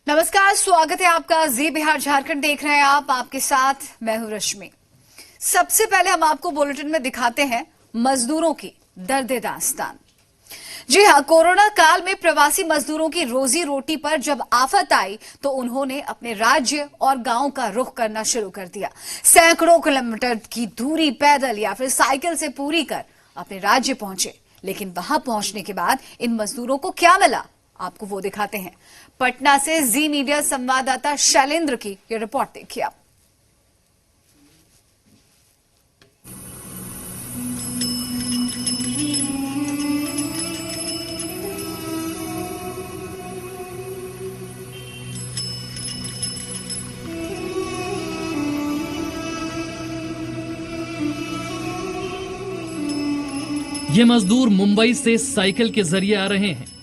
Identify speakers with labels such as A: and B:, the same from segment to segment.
A: नमस्कार, स्वागत है आपका। जी बिहार झारखंड देख रहे हैं आप, आपके साथ मैं हूं रश्मि। सबसे पहले हम आपको बुलेटिन में दिखाते हैं मजदूरों की दर्द दास्तान। जी हां, कोरोना काल में प्रवासी मजदूरों की रोजी रोटी पर जब आफत आई तो उन्होंने अपने राज्य और गांव का रुख करना शुरू कर दिया। सैकड़ों किलोमीटर की दूरी पैदल या फिर साइकिल से पूरी कर अपने राज्य पहुंचे। लेकिन वहां पहुंचने के बाद इन मजदूरों को क्या मिला, आपको वो दिखाते हैं। पटना से जी मीडिया संवाददाता शैलेंद्र की ये रिपोर्ट देखिए आप।
B: ये मजदूर मुंबई से साइकिल के जरिए आ रहे हैं।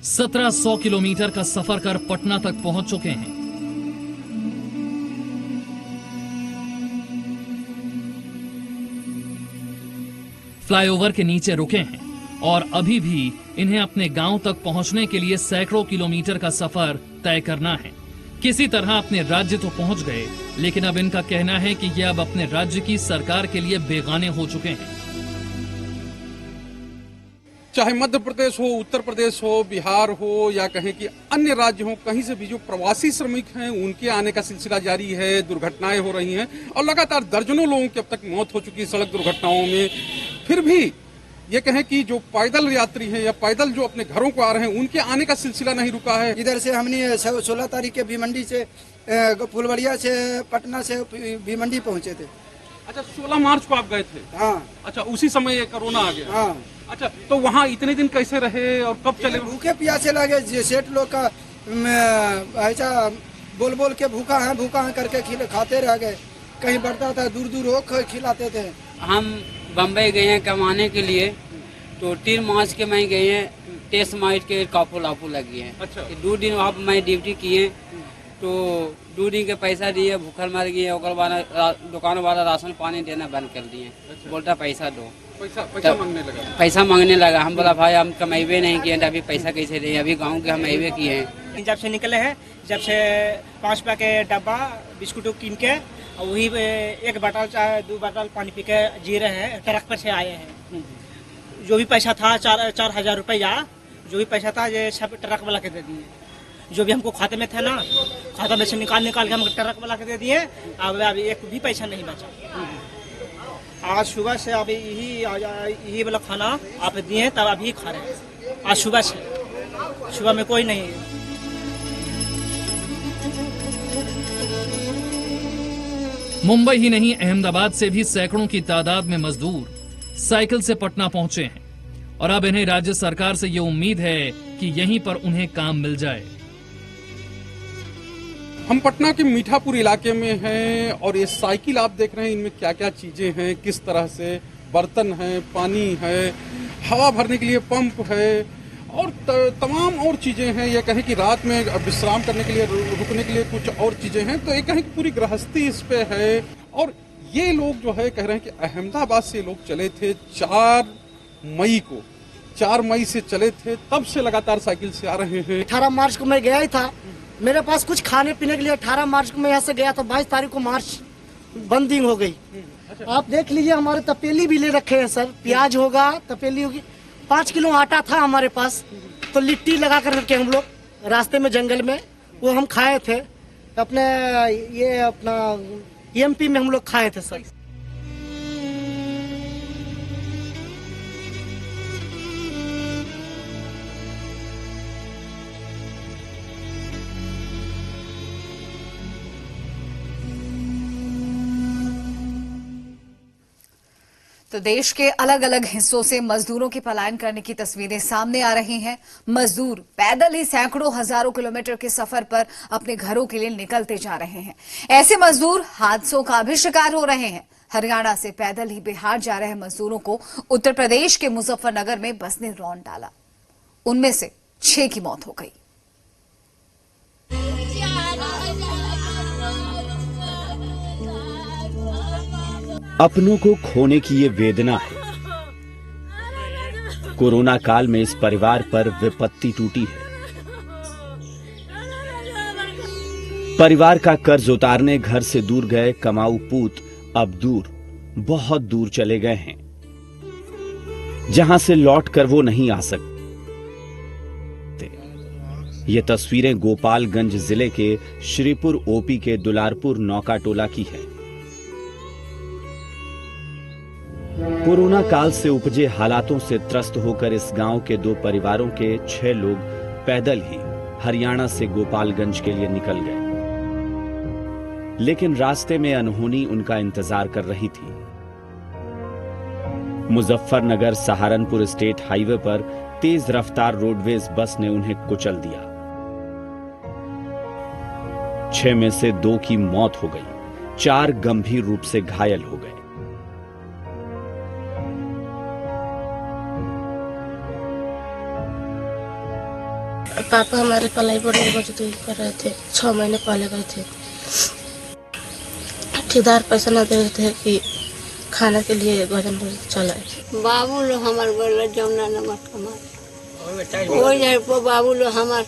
B: 1700 किलोमीटर का सफर कर पटना तक पहुंच चुके हैं। फ्लाईओवर के नीचे रुके हैं और अभी भी इन्हें अपने गांव तक पहुंचने के लिए सैकड़ों किलोमीटर का सफर तय करना है। किसी तरह अपने राज्य तो पहुंच गए, लेकिन अब इनका कहना है कि ये अब अपने राज्य की सरकार के लिए बेगाने हो चुके हैं।
C: चाहे मध्य प्रदेश हो, उत्तर प्रदेश हो, बिहार हो या कहीं कि अन्य राज्य हो, कहीं से भी जो प्रवासी श्रमिक हैं उनके आने का सिलसिला जारी है। दुर्घटनाएं हो रही हैं और लगातार दर्जनों लोगों की अब तक मौत हो चुकी है सड़क दुर्घटनाओं में। फिर भी ये कहें कि जो पैदल यात्री हैं या पैदल जो अपने घरों को आ रहे हैं उनके आने का सिलसिला नहीं रुका है।
D: इधर से हमने 16 तारीख के भिमंडी से फुलवरिया से पटना से भिमंडी पहुंचे थे।
C: अच्छा, 16 मार्च को आप गए थे?
D: हाँ।
C: अच्छा, उसी समय ये कोरोना आ गया?
D: हाँ।
C: अच्छा, तो वहाँ इतने दिन कैसे रहे और कब चले?
D: भूखे प्यासे लगे। सेठ लोग का ऐसा बोल बोल के भूखा है करके खाते रह गए। कहीं बढ़ता था, दूर दूर हो खिलाते थे।
E: हम बम्बई गए हैं कमाने के लिए, तो 3 मार्च के मैं गए हैं। टेस्ट माइट के कापू लापू लगी है।
C: अच्छा।
E: 2 दिन वहाँ पर मैं ड्यूटी किए, तो 2 दिन के पैसा दिए, भूखल मर गए। और दुकान वाला राशन पानी देना बंद कर दिए। अच्छा। बोलता पैसा दो,
C: पैसा
E: मांगने लगा। हम बोला भाई हम कमेबे नहीं किए, अभी पैसा कैसे दें, अभी गाँव के हम अबे किए हैं।
F: जब से निकले हैं, जब से 5 रुपया के डब्बा बिस्कुट कीन के वही 1 बोतल चाहे 2 बोतल पानी पी के जी रहे हैं। ट्रक पर से आए हैं। जो भी पैसा था 4,000 रुपया, जो भी पैसा था ये सब ट्रक वाला के दे दिए। जो भी हमको खाते में थे ना, खाता में से निकाल के हम ट्रक वाला के दे दिए। अब अभी एक भी पैसा नहीं बचा। आज सुबह से अभी यही वाला खाना आप दिए, तब अभी खा रहे हैं। आज सुबह से, सुबह में कोई नहीं है।
B: मुंबई ही नहीं, अहमदाबाद से भी सैकड़ों की तादाद में मजदूर साइकिल से पटना पहुंचे हैं और अब इन्हें राज्य सरकार से ये उम्मीद है कि यहीं पर उन्हें काम मिल जाए।
C: हम पटना के मीठापुर इलाके में हैं और ये साइकिल आप देख रहे हैं, इनमें क्या क्या चीजें हैं, किस तरह से बर्तन है, पानी है, हवा भरने के लिए पंप है और तमाम और चीजें हैं। ये कहें कि रात में विश्राम करने के लिए, रुकने के लिए कुछ और चीजें हैं। तो ये कहें कि पूरी गृहस्थी इस पे है। और ये लोग जो है कह रहे हैं कि अहमदाबाद से लोग चले थे 4 मई को, 4 मई से चले थे, तब से लगातार साइकिल से आ रहे हैं।
G: 18 मार्च को मैं गया ही था, मेरे पास कुछ खाने पीने के लिए 18 मार्च को मैं यहाँ से गया था। 22 तारीख को मार्च बंदिंग हो गई। आप देख लीजिए, हमारे तपेली भी ले रखे हैं सर। प्याज होगा, तपेली होगी। 5 किलो आटा था हमारे पास, तो लिट्टी लगा कर रखे हम लोग रास्ते में जंगल में, वो हम खाए थे। अपने ये अपना एमपी में हम लोग खाए थे सर।
A: तो देश के अलग अलग हिस्सों से मजदूरों के पलायन करने की तस्वीरें सामने आ रही हैं। मजदूर पैदल ही सैकड़ों हजारों किलोमीटर के सफर पर अपने घरों के लिए निकलते जा रहे हैं। ऐसे मजदूर हादसों का भी शिकार हो रहे हैं। हरियाणा से पैदल ही बिहार जा रहे मजदूरों को उत्तर प्रदेश के मुजफ्फरनगर में बस ने रौंद डाला। उनमें से 6 की मौत हो गई।
H: अपनों को खोने की ये वेदना है। कोरोना काल में इस परिवार पर विपत्ति टूटी है। परिवार का कर्ज उतारने घर से दूर गए कमाऊ पूत अब दूर, बहुत दूर चले गए हैं, जहां से लौट कर वो नहीं आ सकते। ये तस्वीरें गोपालगंज जिले के श्रीपुर ओपी के दुलारपुर नौका टोला की है। कोरोना काल से उपजे हालातों से त्रस्त होकर इस गांव के 2 परिवारों के 6 लोग पैदल ही हरियाणा से गोपालगंज के लिए निकल गए, लेकिन रास्ते में अनहोनी उनका इंतजार कर रही थी। मुजफ्फरनगर सहारनपुर स्टेट हाईवे पर तेज रफ्तार रोडवेज बस ने उन्हें कुचल दिया। 6 में से 2 की मौत हो गई, 4 गंभीर रूप से घायल हो गए।
I: पापा हमारे पलाई बोर्ड में मजदूरी कर रहे थे, 6 महीने पहले गए थे। ठेकेदार पैसा न दे रहे थे कि खाने के लिए भोजन चलाए।
J: बाबू लो हमार बोले जमुना नमक हमार हो जाए बाबू लो हमार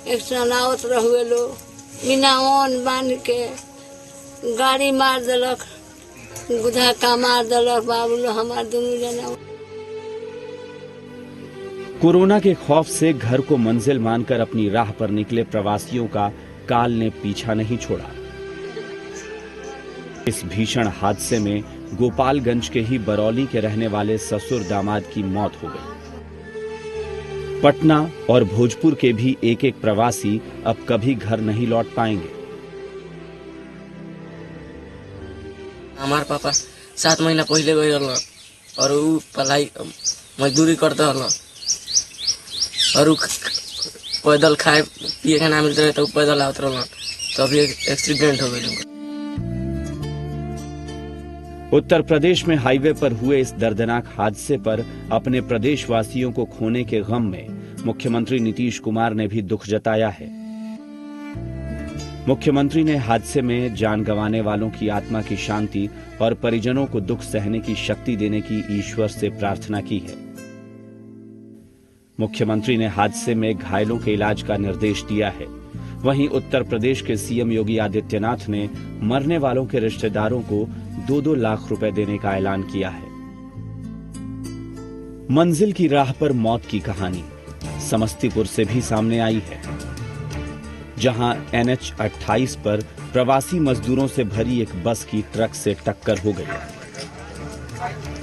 J: एक सनावत रहुए लो बिनावन बांध के गाड़ी मार दलक, गुधा का मार दलक। बाबू लो हमार दोनों जना।
H: कोरोना के खौफ से घर को मंजिल मानकर अपनी राह पर निकले प्रवासियों का काल ने पीछा नहीं छोड़ा। इस भीषण हादसे में गोपालगंज के ही बरौली के रहने वाले ससुर दामाद की मौत हो गई। पटना और भोजपुर के भी एक प्रवासी अब कभी घर नहीं लौट पाएंगे।
I: हमार पापा 7 महीना पहले गए और वो पलाई मजदूरी करते और पैदल खाए पिए के ना मिलते रहे तो पैदल आवत रहा, तो अभी एक्सीडेंट हो गई।
H: उत्तर प्रदेश में हाईवे पर हुए इस दर्दनाक हादसे पर अपने प्रदेशवासियों को खोने के गम में मुख्यमंत्री नीतीश कुमार ने भी दुख जताया है। मुख्यमंत्री ने हादसे में जान गंवाने वालों की आत्मा की शांति और परिजनों को दुख सहने की शक्ति देने की ईश्वर से प्रार्थना की है। मुख्यमंत्री ने हादसे में घायलों के इलाज का निर्देश दिया है। वहीं उत्तर प्रदेश के सीएम योगी आदित्यनाथ ने मरने वालों के रिश्तेदारों को 2-2 लाख रुपए देने का ऐलान किया है। मंजिल की राह पर मौत की कहानी समस्तीपुर से भी सामने आई है, जहां NH 28 पर प्रवासी मजदूरों से भरी एक बस की ट्रक से टक्कर हो गई।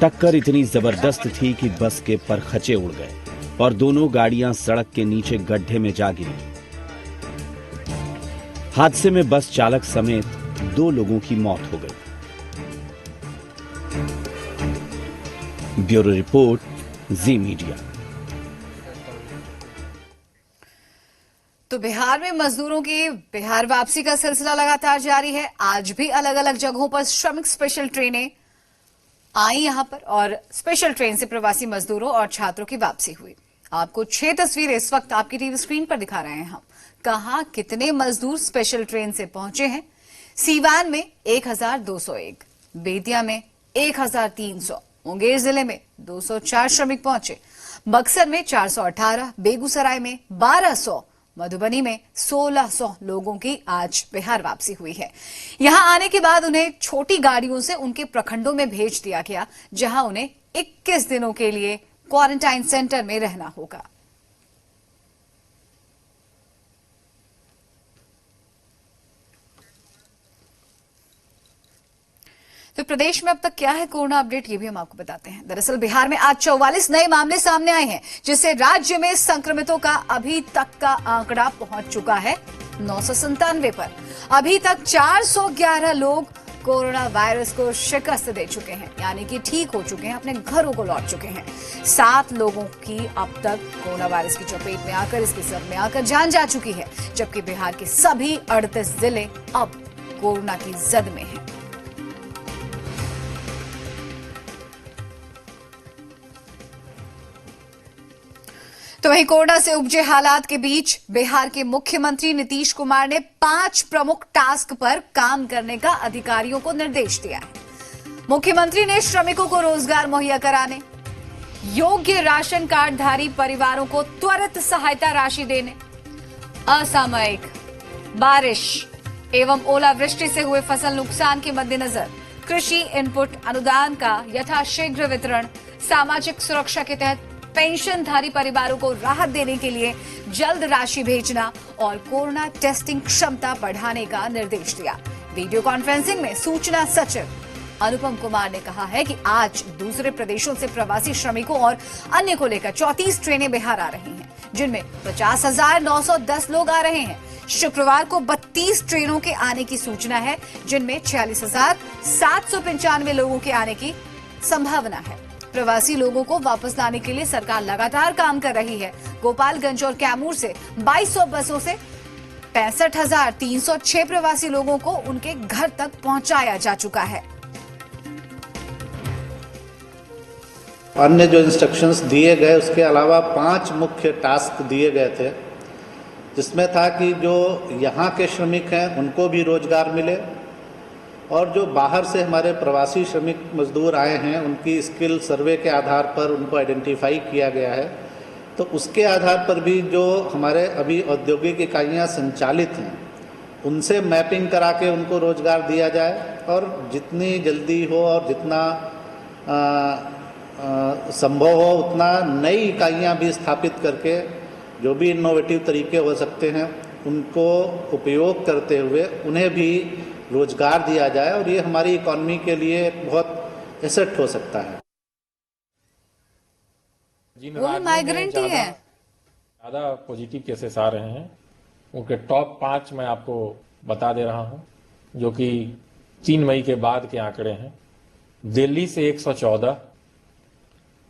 H: टक्कर इतनी जबरदस्त थी कि बस के परखचे उड़ गए और दोनों गाड़ियां सड़क के नीचे गड्ढे में जा गिरी। हादसे में बस चालक समेत 2 लोगों की मौत हो गई। ब्यूरो रिपोर्ट, जी मीडिया।
A: तो बिहार में मजदूरों की बिहार वापसी का सिलसिला लगातार जारी है। आज भी अलग अलग जगहों पर श्रमिक स्पेशल ट्रेनें आई यहां पर और स्पेशल ट्रेन से प्रवासी मजदूरों और छात्रों की वापसी हुई। आपको 6 तस्वीरें इस वक्त आपकी टीवी स्क्रीन पर दिखा रहे हैं हम। कहां कितने मजदूर स्पेशल ट्रेन से पहुंचे हैं। सीवान में 1201, बेतिया में 1300, मुंगेर जिले में 204 श्रमिक पहुंचे, बक्सर में 418, बेगूसराय में 1200, मधुबनी में 1600 लोगों की आज बिहार वापसी हुई है। यहां आने के बाद उन्हें छोटी गाड़ियों से उनके प्रखंडों में भेज दिया गया, जहां उन्हें 21 दिनों के लिए क्वारंटाइन सेंटर में रहना होगा। तो प्रदेश में अब तक क्या है कोरोना अपडेट, ये भी हम आपको बताते हैं। दरअसल बिहार में आज 44 नए मामले सामने आए हैं, जिससे राज्य में संक्रमितों का अभी तक का आंकड़ा पहुंच चुका है 997 पर। अभी तक 411 लोग कोरोना वायरस को शिकस्त दे चुके हैं, यानी कि ठीक हो चुके हैं, अपने घरों को लौट चुके हैं। 7 लोगों की अब तक कोरोना वायरस की चपेट में आकर, इसके सर में आकर जान जा चुकी है, जबकि बिहार के सभी 38 जिले अब कोरोना की जद में हैं। तो वहीं कोरोना से उपजे हालात के बीच बिहार के मुख्यमंत्री नीतीश कुमार ने 5 प्रमुख टास्क पर काम करने का अधिकारियों को निर्देश दिया है। मुख्यमंत्री ने श्रमिकों को रोजगार मुहैया कराने, योग्य राशन कार्डधारी परिवारों को त्वरित सहायता राशि देने, असामयिक बारिश, एवं ओलावृष्टि से हुए फसल नुकसान के मद्देनजर कृषि इनपुट अनुदान का यथाशीघ्र वितरण, सामाजिक सुरक्षा के तहत पेंशनधारी परिवारों को राहत देने के लिए जल्द राशि भेजना और कोरोना टेस्टिंग क्षमता बढ़ाने का निर्देश दिया। वीडियो कॉन्फ्रेंसिंग में सूचना सचिव अनुपम कुमार ने कहा है कि आज दूसरे प्रदेशों से प्रवासी श्रमिकों और अन्य को लेकर 34 ट्रेनें बिहार आ रही हैं, जिनमें 50,910 लोग आ रहे हैं। शुक्रवार को 32 ट्रेनों के आने की सूचना है, जिनमें 46,795 लोगों के आने की संभावना है। प्रवासी लोगों को वापस लाने के लिए सरकार लगातार काम कर रही है। गोपालगंज और कैमूर से 2200 बसों से 65,306 प्रवासी लोगों को उनके घर तक पहुंचाया जा चुका है।
K: अन्य जो इंस्ट्रक्शंस दिए गए उसके अलावा 5 मुख्य टास्क दिए गए थे, जिसमें था कि जो यहाँ के श्रमिक हैं उनको भी रोजगार मिले और जो बाहर से हमारे प्रवासी श्रमिक मजदूर आए हैं उनकी स्किल सर्वे के आधार पर उनको आइडेंटिफाई किया गया है। तो उसके आधार पर भी जो हमारे अभी औद्योगिक इकाइयाँ संचालित हैं उनसे मैपिंग करा के उनको रोजगार दिया जाए और जितनी जल्दी हो और जितना संभव हो उतना नई इकाइयाँ भी स्थापित करके जो भी इनोवेटिव तरीके हो सकते हैं उनको उपयोग करते हुए उन्हें भी रोजगार दिया जाए और ये हमारी इकॉनमी के लिए एक बहुत एसेट हो सकता है।
A: वो माइग्रेंट ही है।
L: ज्यादा पॉजिटिव केसेस आ रहे हैं, उनके टॉप 5 मैं आपको बता दे रहा हूं, जो कि 3 मई के बाद के आंकड़े हैं। दिल्ली से 114,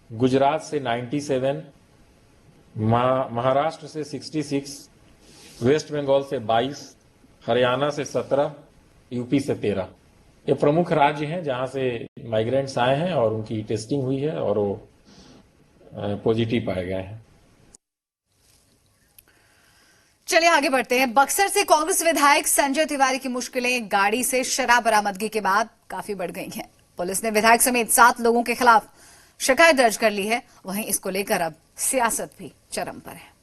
L: गुजरात से 97, महाराष्ट्र से 66, वेस्ट बंगाल से 22, हरियाणा से 17, यूपी से 13। ये प्रमुख राज्य हैं जहां से माइग्रेंट्स आए हैं और उनकी टेस्टिंग हुई है और वो पॉजिटिव पाए गए हैं।
A: चलिए आगे बढ़ते हैं। बक्सर से कांग्रेस विधायक संजय तिवारी की मुश्किलें गाड़ी से शराब बरामदगी के बाद काफी बढ़ गई हैं। पुलिस ने विधायक समेत 7 लोगों के खिलाफ शिकायत दर्ज कर ली है। वहीं इसको लेकर अब सियासत भी चरम पर है।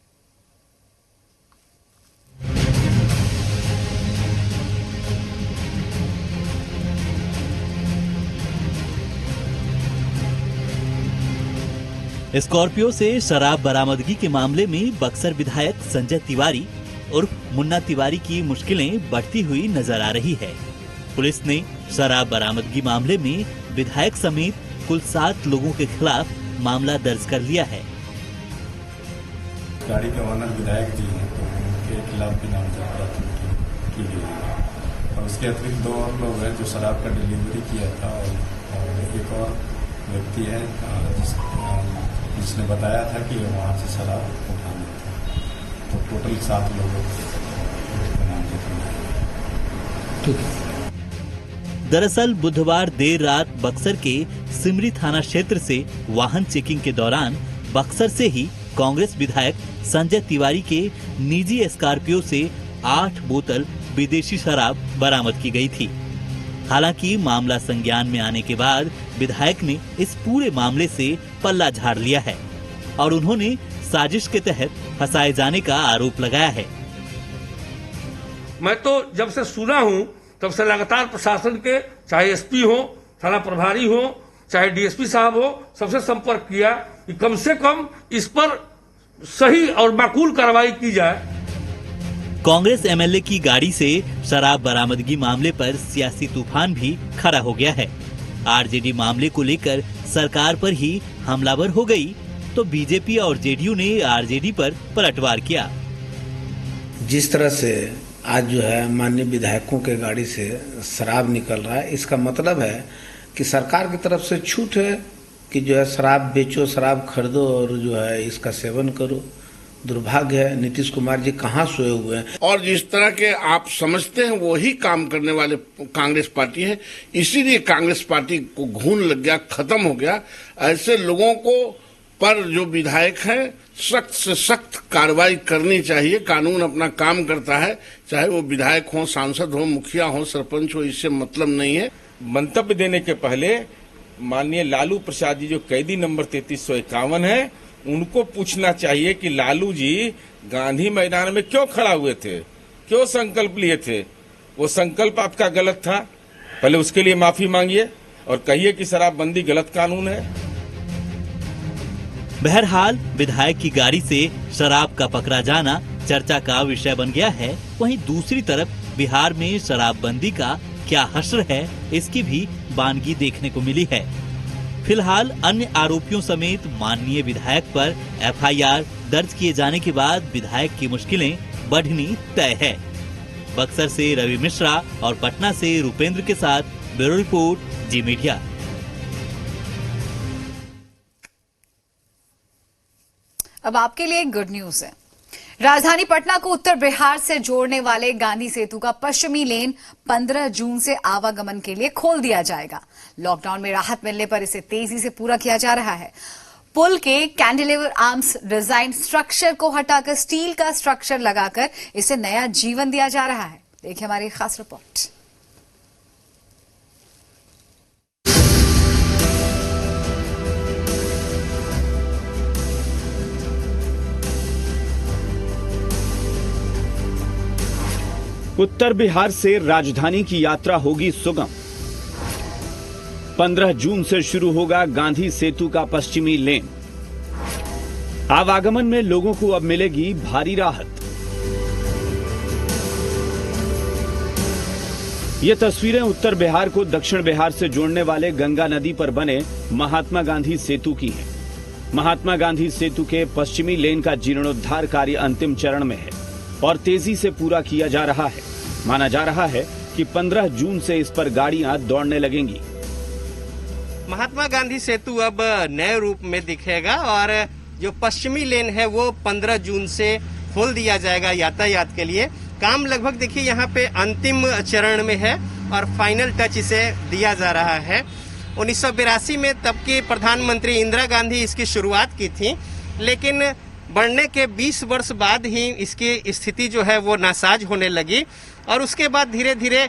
M: स्कॉर्पियो से शराब बरामदगी के मामले में बक्सर विधायक संजय तिवारी और मुन्ना तिवारी की मुश्किलें बढ़ती हुई नजर आ रही है। पुलिस ने शराब बरामदगी मामले में विधायक समेत कुल 7 लोगों के खिलाफ मामला दर्ज कर लिया है।
N: गाड़ी के ओनर विधायक जी हैं, तो उनके खिलाफ भी नामजद की गई है और उसके अतिरिक्त 2 और लोग हैं जो शराब का डिलीवरी किया था और एक और व्यक्ति है जिसने बताया था कि वहाँ से शराब उठाना था। तो टोटल 7 लोगों को नामजद किया है।
M: दरअसल बुधवार देर रात बक्सर के सिमरी थाना क्षेत्र से वाहन चेकिंग के दौरान बक्सर से ही कांग्रेस विधायक संजय तिवारी के निजी स्कॉर्पियो से 8 बोतल विदेशी शराब बरामद की गई थी। हालांकि मामला संज्ञान में आने के बाद विधायक ने इस पूरे मामले से पल्ला झाड़ लिया है और उन्होंने साजिश के तहत फंसाए जाने का आरोप लगाया है।
O: मैं तो जब से सुना हूं तब से लगातार प्रशासन के, चाहे एसपी हो, थाना प्रभारी हो, चाहे डीएसपी साहब हो, सबसे संपर्क किया कि कम से कम इस पर सही और माकूल कार्रवाई की जाए।
M: कांग्रेस एमएलए की गाड़ी से शराब बरामदगी मामले पर सियासी तूफान भी खड़ा हो गया है। आरजेडी मामले को लेकर सरकार पर ही हमलावर हो गई तो बीजेपी और जेडीयू ने आरजेडी पर पलटवार किया।
P: जिस तरह से आज जो है माननीय विधायकों के गाड़ी से शराब निकल रहा है, इसका मतलब है कि सरकार की तरफ से छूट है कि जो है शराब बेचो, शराब खरीदो और जो है इसका सेवन करो। दुर्भाग्य है, नीतीश कुमार जी कहाँ सोए हुए हैं।
Q: और जिस तरह के आप समझते हैं वही काम करने वाले कांग्रेस पार्टी है, इसीलिए कांग्रेस पार्टी को घून लग गया, खत्म हो गया। ऐसे लोगों को पर जो विधायक हैं सख्त से सख्त कार्रवाई करनी चाहिए। कानून अपना काम करता है, चाहे वो विधायक हो, सांसद हो, मुखिया हो, सरपंच हो, इससे मतलब नहीं है।
R: मंतव्य देने के पहले माननीय लालू प्रसाद जी जो कैदी नंबर 3351 है, उनको पूछना चाहिए कि लालू जी गांधी मैदान में क्यों खड़ा हुए थे, क्यों संकल्प लिए थे। वो संकल्प आपका गलत था, पहले उसके लिए माफी मांगिए और कहिए कि शराबबंदी गलत कानून है।
M: बहरहाल विधायक की गाड़ी से शराब का पकड़ा जाना चर्चा का विषय बन गया है। वहीं दूसरी तरफ बिहार में शराबबंदी का क्या हश्र है, इसकी भी बानगी देखने को मिली है। फिलहाल अन्य आरोपियों समेत माननीय विधायक पर एफआईआर दर्ज किए जाने के बाद विधायक की मुश्किलें बढ़नी तय है। बक्सर से रवि मिश्रा और पटना से रुपेंद्र के साथ ब्यूरो रिपोर्ट, जी मीडिया।
A: अब आपके लिए गुड न्यूज है। राजधानी पटना को उत्तर बिहार से जोड़ने वाले गांधी सेतु का पश्चिमी लेन 15 जून से आवागमन के लिए खोल दिया जाएगा। लॉकडाउन में राहत मिलने पर इसे तेजी से पूरा किया जा रहा है। पुल के कैंटिलीवर आर्म्स डिजाइन स्ट्रक्चर को हटाकर स्टील का स्ट्रक्चर लगाकर इसे नया जीवन दिया जा रहा है। देखिए हमारी खास रिपोर्ट।
H: उत्तर बिहार से राजधानी की यात्रा होगी सुगम। 15 जून से शुरू होगा गांधी सेतु का पश्चिमी लेन। आवागमन में लोगों को अब मिलेगी भारी राहत। ये तस्वीरें उत्तर बिहार को दक्षिण बिहार से जोड़ने वाले गंगा नदी पर बने महात्मा गांधी सेतु की हैं। महात्मा गांधी सेतु के पश्चिमी लेन का जीर्णोद्धार कार्य अंतिम चरण में है और तेजी से पूरा किया जा रहा है। माना जा रहा है कि 15 जून से इस पर गाड़ियां दौड़ने लगेंगी।
S: महात्मा गांधी सेतु अब नए रूप में दिखेगा और जो पश्चिमी लेन है वो 15 जून से खोल दिया जाएगा यातायात के लिए। काम लगभग देखिए यहाँ पे अंतिम चरण में है और फाइनल टच इसे दिया जा रहा है। 1982 में तब की प्रधानमंत्री इंदिरा गांधी इसकी शुरुआत की थी, लेकिन बढ़ने के 20 वर्ष बाद ही इसकी स्थिति जो है वो नासाज होने लगी और उसके बाद धीरे धीरे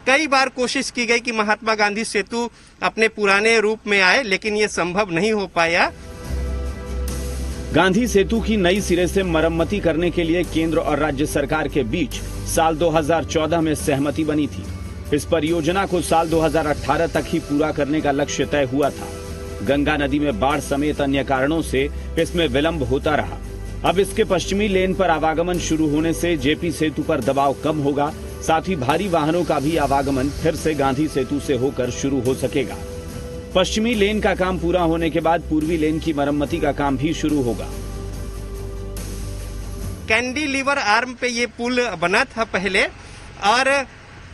S: कई बार कोशिश की गई कि महात्मा गांधी सेतु अपने पुराने रूप में आए, लेकिन ये संभव नहीं हो पाया।
H: गांधी सेतु की नई सिरे से मरम्मती करने के लिए केंद्र और राज्य सरकार के बीच साल 2014 में सहमति बनी थी। इस परियोजना को साल 2018 तक ही पूरा करने का लक्ष्य तय हुआ था। गंगा नदी में बाढ़ समेत अन्य कारणों से इसमें विलंब होता रहा। अब इसके पश्चिमी लेन पर आवागमन शुरू होने से जेपी सेतु पर दबाव कम होगा, साथ ही भारी वाहनों का भी आवागमन फिर से गांधी सेतु से होकर शुरू हो सकेगा। पश्चिमी लेन का काम पूरा होने के बाद पूर्वी लेन की मरम्मति का काम भी शुरू होगा।
S: कैंटिलीवर आर्म पे ये पुल बना था पहले और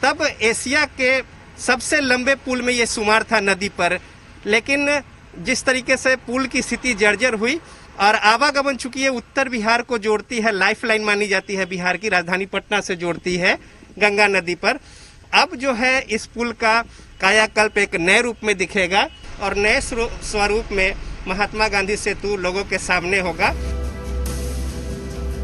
S: तब एशिया के सबसे लंबे पुल में ये शुमार था नदी पर, लेकिन जिस तरीके से पुल की स्थिति जर्जर हुई और आवागमन चूंकि ये उत्तर बिहार को जोड़ती है, लाइफलाइन मानी जाती है बिहार की, राजधानी पटना से जोड़ती है गंगा नदी पर, अब जो है इस पुल का कायाकल्प एक नए रूप में दिखेगा और नए स्वरूप में महात्मा गांधी सेतु लोगों के सामने होगा।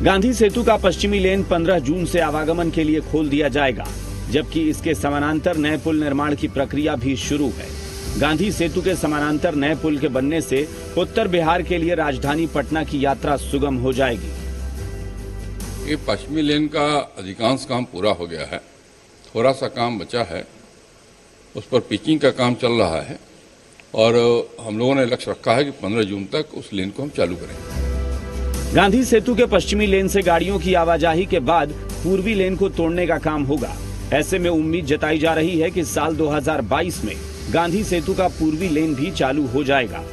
H: गांधी सेतु का पश्चिमी लेन 15 जून से आवागमन के लिए खोल दिया जाएगा, जबकि इसके समानांतर नए पुल निर्माण की प्रक्रिया भी शुरू है। गांधी सेतु के समानांतर नए पुल के बनने से उत्तर बिहार के लिए राजधानी पटना की यात्रा सुगम हो जाएगी।
T: ये पश्चिमी लेन का अधिकांश काम पूरा हो गया है, थोड़ा सा काम बचा है, उस पर पिचिंग का काम चल रहा है और हम लोगों ने लक्ष्य रखा है कि 15 जून तक उस लेन को हम चालू करेंगे।
H: गांधी सेतु के पश्चिमी लेन से गाड़ियों की आवाजाही के बाद पूर्वी लेन को तोड़ने का काम होगा। ऐसे में उम्मीद जताई जा रही है कि साल 2022 में गांधी सेतु का पूर्वी लेन भी चालू हो जाएगा।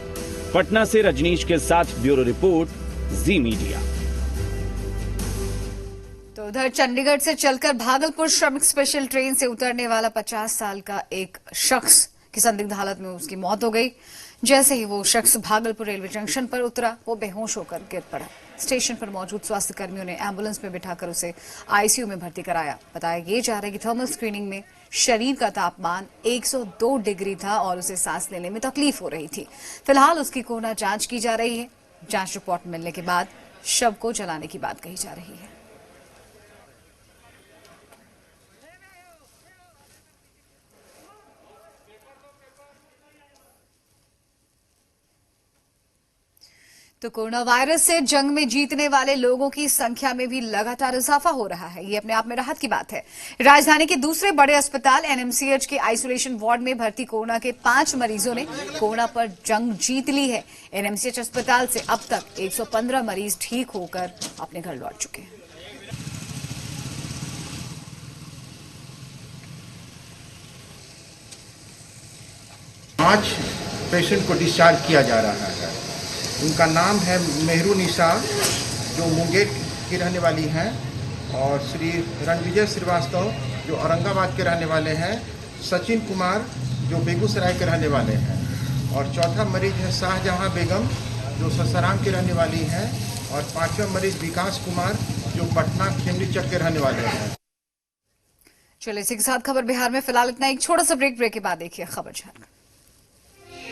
H: पटना से रजनीश के साथ ब्यूरो रिपोर्ट, जी मीडिया।
A: तो उधर चंडीगढ़ से चलकर भागलपुर श्रमिक स्पेशल ट्रेन से उतरने वाला 50 साल का एक शख्स की संदिग्ध हालत में उसकी मौत हो गई। जैसे ही वो शख्स भागलपुर रेलवे जंक्शन पर उतरा, वो बेहोश होकर गिर पड़ा। स्टेशन पर मौजूद स्वास्थ्य कर्मियों ने एम्बुलेंस में बिठाकर उसे आईसीयू में भर्ती कराया। बताया ये जा रहा है कि थर्मल स्क्रीनिंग में शरीर का तापमान 102 डिग्री था और उसे सांस लेने में तकलीफ हो रही थी। फिलहाल उसकी कोरोना जांच की जा रही है। जांच रिपोर्ट मिलने के बाद शव को जलाने की बात कही जा रही है। तो तो कोरोना वायरस से जंग में जीतने वाले लोगों की संख्या में भी लगातार इजाफा हो रहा है। ये अपने आप में राहत की बात है। राजधानी के दूसरे बड़े अस्पताल एनएमसीएच के आइसोलेशन वार्ड में भर्ती कोरोना के 5 मरीजों ने कोरोना पर जंग जीत ली है। एनएमसीएच अस्पताल से अब तक 115 मरीज ठीक होकर अपने घर लौट चुके हैं।
U: पांच पेशेंट को डिस्चार्ज किया जा रहा है। उनका नाम है मेहरुनिशा, जो मुंगेर की रहने वाली हैं, और श्री रणविजय श्रीवास्तव, जो औरंगाबाद के रहने वाले हैं, सचिन कुमार, जो बेगूसराय के रहने वाले हैं, और चौथा मरीज है शाहजहां बेगम, जो ससाराम की रहने वाली हैं, और पांचवा मरीज विकास कुमार, जो पटना खेमरी चक के रहने वाले हैं।
A: चलिए इसी के साथ खबर बिहार में फिलहाल इतना। एक छोटा सा ब्रेक के बाद देखिए खबर झारखंड।